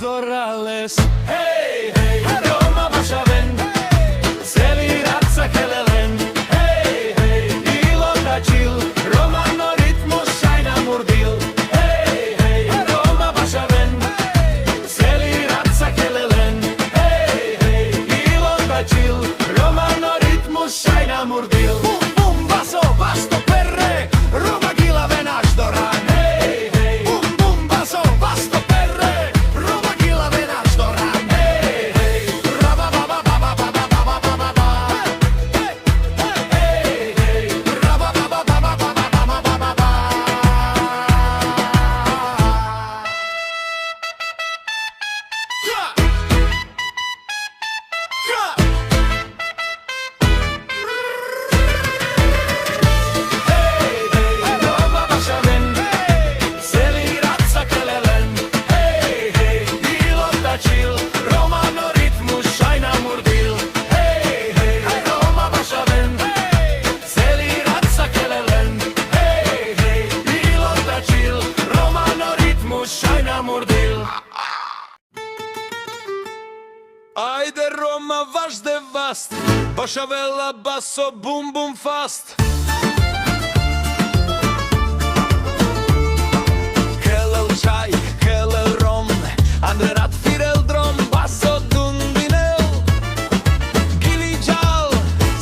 Zorales. Hey, hey, Roma Bashaven. Celi raca kelelen. Hey, hey, ilo tachil. Romano ritmo shajna murdil. Hey, hey, Roma Bashaven. Celi raca kelelen. Hey, hey, ilo tachil. Romano ritmo shajna murdil. Bum, bum, baso, basto perre. Roma gila venaš doran. Hey, hey, bum, bum, baso, basto perre. Roma gila venaš doran. Hey, hey, raba, baba, baba, baba, baba, baba, baba. Hey, hey, raba, baba, baba, baba, baba, baba, baba. Yeah. Yeah. Ajde Roma, vaš devast, Bashavela basso, bum bum fast. Helel čaj, helel rom, Andrat firel drom, basso dundinel. Gili džal,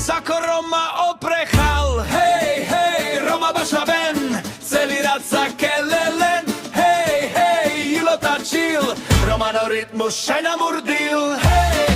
sako Roma oprehal. Hej, hej, Roma Bashaven, celi raca kelelen. Hej, hej, ilo tačil, Romano ritmu šajna murdil. Hej,